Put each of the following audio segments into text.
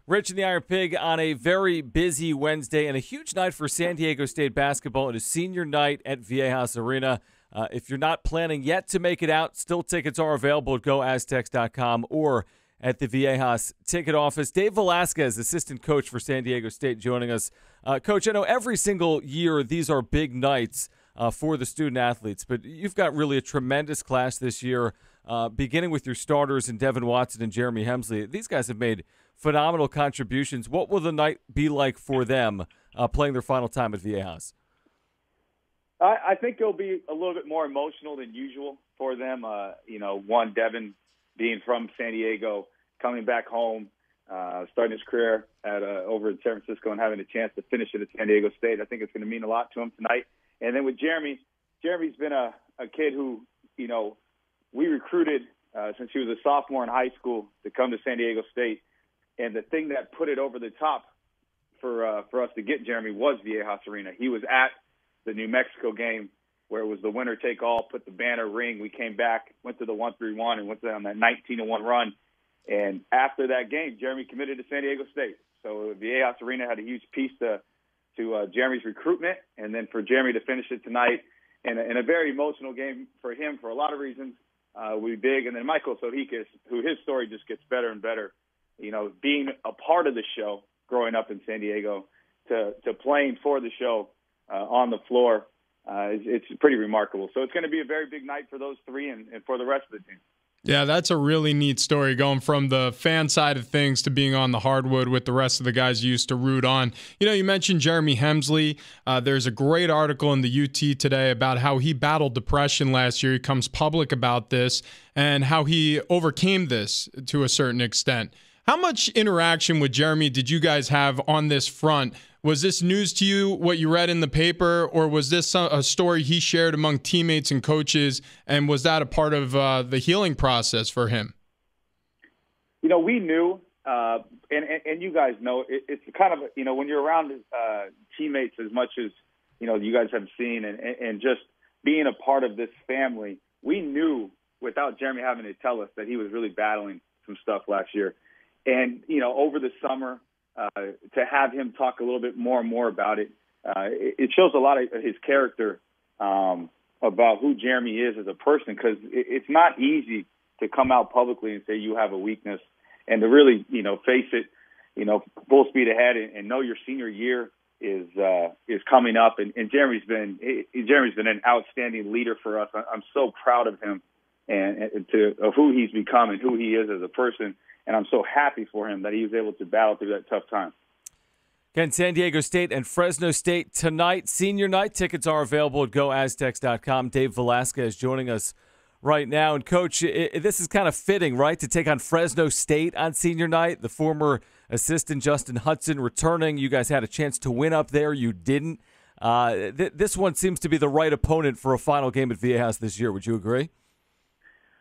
Rich and the Iron Pig on a very busy Wednesday and a huge night for San Diego State basketball. It is senior night at Viejas Arena. If you're not planning yet to make it out, still tickets are available at goaztecs.com or at the Viejas ticket office. Dave Velasquez, assistant coach for San Diego State, joining us. Coach, I know every single year these are big nights for the student athletes, but you've got really a tremendous class this year, beginning with your starters in Devin Watson and Jeremy Hemsley. These guys have made phenomenal contributions. What will the night be like for them playing their final time at Viejas? I think it'll be a little bit more emotional than usual for them. One, Devin being from San Diego, coming back home, starting his career over in San Francisco and having a chance to finish it at San Diego State. I think it's going to mean a lot to him tonight. And then with Jeremy's been a kid who, we recruited since he was a sophomore in high school to come to San Diego State. And the thing that put it over the top for us to get Jeremy was Viejas Arena. He was at the New Mexico game where it was the winner take all, put the banner ring. We came back, went to the 1-3-1 and went on that 19-1 run. And after that game, Jeremy committed to San Diego State. So Viejas Arena had a huge piece to Jeremy's recruitment, and then for Jeremy to finish it tonight in a very emotional game for him for a lot of reasons will be big. And then Michael Sohikis, who his story just gets better and better, being a part of the show growing up in San Diego to playing for the show on the floor, it's pretty remarkable. So it's going to be a very big night for those three and for the rest of the team. Yeah, that's a really neat story, going from the fan side of things to being on the hardwood with the rest of the guys you used to root on. You mentioned Jeremy Hemsley. There's a great article in the UT today about how he battled depression last year. He comes public about this and how he overcame this to a certain extent. How much interaction with Jeremy did you guys have on this front? Was this news to you, what you read in the paper, or was this a story he shared among teammates and coaches, and was that a part of the healing process for him? We knew, and you guys know, it's kind of, when you're around teammates as much as, you guys have seen and just being a part of this family, we knew without Jeremy having to tell us that he was really battling some stuff last year. And, over the summer, to have him talk a little bit more and more about it, it shows a lot of his character about who Jeremy is as a person, because it's not easy to come out publicly and say you have a weakness and to really, face it, full speed ahead and know your senior year is coming up. And Jeremy's been an outstanding leader for us. I'm so proud of him and of who he's become and who he is as a person. And I'm so happy for him that he was able to battle through that tough time. Again, San Diego State and Fresno State tonight, senior night. Tickets are available at goaztecs.com. Dave Velasquez joining us right now. And, Coach, this is kind of fitting, right, to take on Fresno State on senior night. The former assistant Justin Hudson returning. You guys had a chance to win up there. You didn't. This one seems to be the right opponent for a final game at Viejas this year. Would you agree?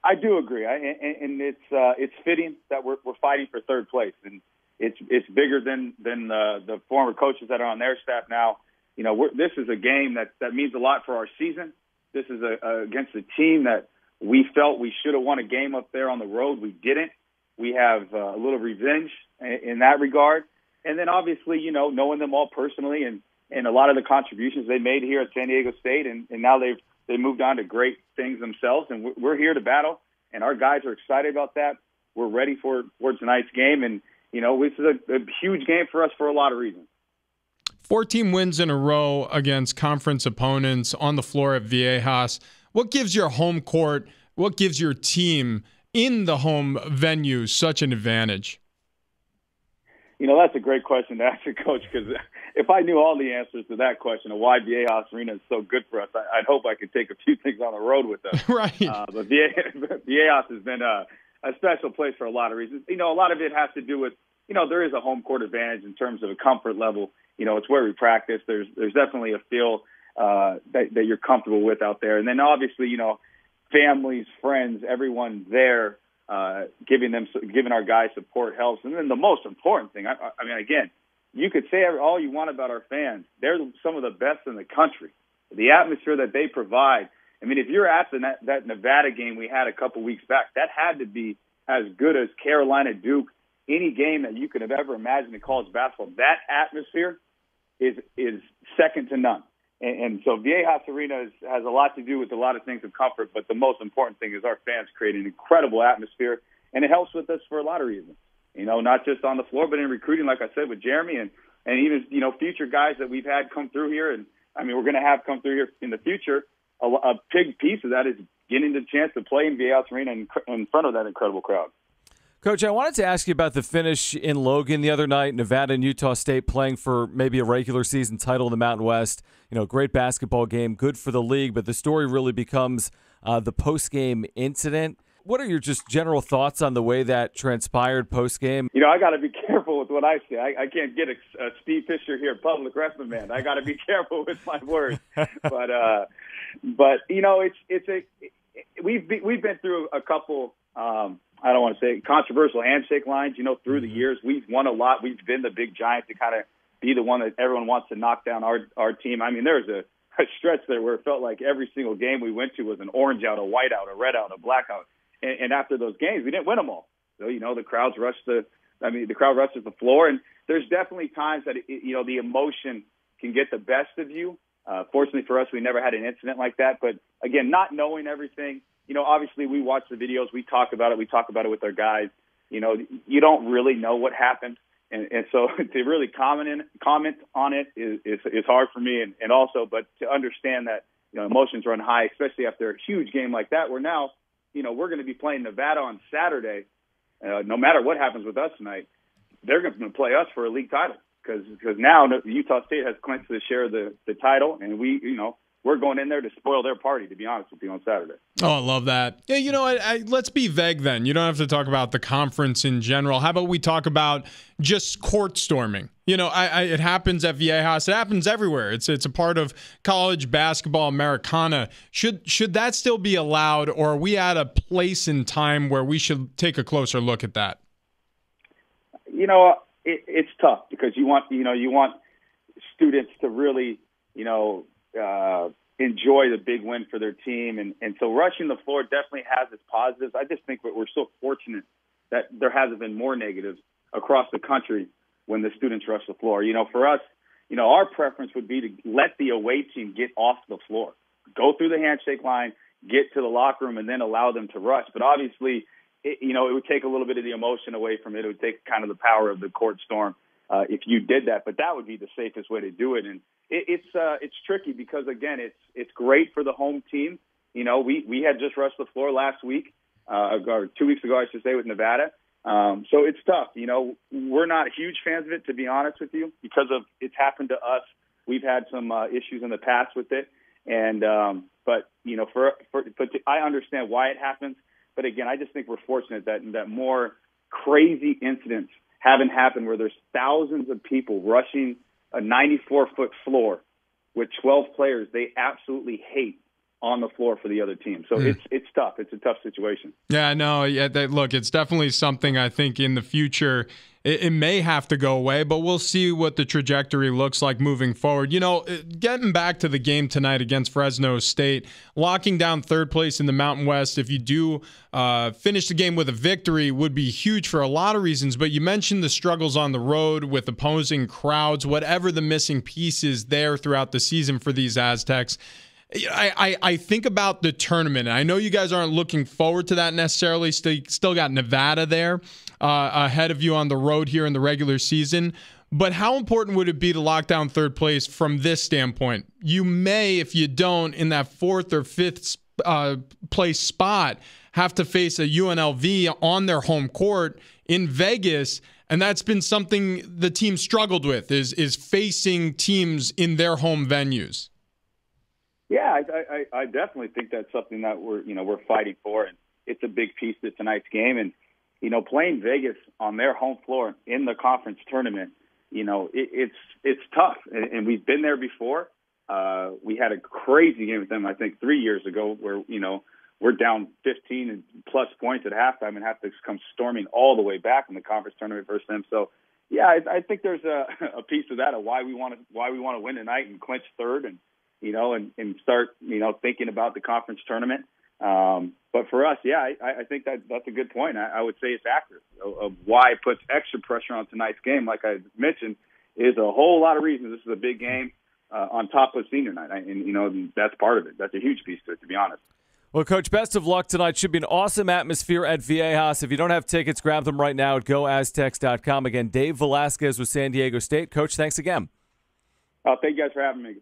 I do agree, and it's fitting that we're fighting for third place, and it's bigger than the former coaches that are on their staff now. This is a game that means a lot for our season. This is against a team that we felt we should have won a game up there on the road. We didn't. We have a little revenge in that regard, and then obviously knowing them all personally and a lot of the contributions they made here at San Diego State, and now they moved on to great things themselves, and we're here to battle, and our guys are excited about that. We're ready for tonight's game, and, this is a huge game for us for a lot of reasons. 14 wins in a row against conference opponents on the floor at Viejas. What gives your home court, what gives your team in the home venue such an advantage? That's a great question to ask a coach, because if I knew all the answers to that question of why Viejas Arena is so good for us, I'd hope I could take a few things on the road with us. Right. But Viejas has been a special place for a lot of reasons. A lot of it has to do with, there is a home court advantage in terms of a comfort level. It's where we practice. There's definitely a feel that you're comfortable with out there. And then obviously, families, friends, everyone there, giving our guys support helps. And then the most important thing, I mean, again, you could say all you want about our fans. They're some of the best in the country. The atmosphere that they provide. I mean, if you're at that Nevada game we had a couple weeks back, that had to be as good as Carolina Duke any game that you could have ever imagined in college basketball. That atmosphere is second to none. And so Viejas Arena has a lot to do with a lot of things of comfort, but the most important thing is our fans create an incredible atmosphere, and it helps with us for a lot of reasons. Not just on the floor, but in recruiting, like I said, with Jeremy and even, future guys that we've had come through here. And, we're going to have come through here in the future. A big piece of that is getting the chance to play in Viejas Arena in front of that incredible crowd. Coach, I wanted to ask you about the finish in Logan the other night, Nevada and Utah State playing for maybe a regular season title in the Mountain West. Great basketball game, good for the league, but the story really becomes the post-game incident. What are your just general thoughts on the way that transpired post-game? I got to be careful with what I say. I can't get a Steve Fisher here, public wrestling man. I got to be careful with my words. But we've been through a couple. I don't want to say controversial handshake lines. Through the years, we've won a lot. We've been the big giant to kind of be the one that everyone wants to knock down our team. There was a stretch there where it felt like every single game we went to was an orange out, a white out, a red out, a black out. And after those games, we didn't win them all. So, the crowd rushes the floor. And there's definitely times that, the emotion can get the best of you. Fortunately for us, we never had an incident like that. But, again, not knowing everything, obviously we watch the videos. We talk about it. We talk about it with our guys. You don't really know what happened. And so to really comment on it is hard for me. And also, but to understand that, emotions run high, especially after a huge game like that, where now, we're going to be playing Nevada on Saturday. No matter what happens with us tonight, they're going to play us for a league title because now Utah State has clinched the share of the title, and we're going in there to spoil their party, to be honest with you, on Saturday. Oh, I love that. Yeah, let's be vague then. You don't have to talk about the conference in general. How about we talk about just court storming? It happens at Viejas. It happens everywhere. It's a part of college basketball Americana. Should that still be allowed, or are we at a place in time where we should take a closer look at that? It's tough because you want students to really, enjoy the big win for their team. And so rushing the floor definitely has its positives. I just think that we're so fortunate that there hasn't been more negatives across the country when the students rush the floor. For us, our preference would be to let the away team get off the floor, go through the handshake line, get to the locker room, and then allow them to rush. But obviously, it would take a little bit of the emotion away from it. It would take kind of the power of the court storm if you did that. But that would be the safest way to do it. And it's tricky because, again, it's great for the home team. We had just rushed the floor last week, or 2 weeks ago, I should say, with Nevada. So it's tough. We're not huge fans of it, to be honest with you, because of it's happened to us. We've had some issues in the past with it. And but I understand why it happens. But again, I just think we're fortunate that more crazy incidents haven't happened where there's thousands of people rushing a 94-foot floor with 12 players they absolutely hate on the floor for the other team. So it's tough. It's a tough situation. Yeah, no, look, it's definitely something I think in the future it may have to go away, but we'll see what the trajectory looks like moving forward. Getting back to the game tonight against Fresno State, locking down third place in the Mountain West, if you do finish the game with a victory, would be huge for a lot of reasons. But you mentioned the struggles on the road with opposing crowds, whatever the missing pieces there throughout the season for these Aztecs. I think about the tournament. I know you guys aren't looking forward to that necessarily. Still got Nevada there ahead of you on the road here in the regular season. But how important would it be to lock down third place from this standpoint? You may, if you don't, in that fourth or fifth place spot, have to face a UNLV on their home court in Vegas. And that's been something the team struggled with, is facing teams in their home venues. Yeah, I definitely think that's something that we're fighting for, and it's a big piece of tonight's game. And playing Vegas on their home floor in the conference tournament, it's tough. And we've been there before. We had a crazy game with them, I think, 3 years ago, where we're down 15 and plus points at halftime and have to come storming all the way back in the conference tournament versus them. So, yeah, I think there's a piece of that of why we want to win tonight and clinch third and start, thinking about the conference tournament. But But for us, yeah, I think that's a good point. I would say it's accurate. Of why it puts extra pressure on tonight's game, like I mentioned, is a whole lot of reasons. This is a big game on top of senior night. And that's part of it. That's a huge piece to it, to be honest. Well, Coach, best of luck tonight. Should be an awesome atmosphere at Viejas. If you don't have tickets, grab them right now at goaztecs.com. Again, Dave Velasquez with San Diego State. Coach, thanks again. Thank you guys for having me.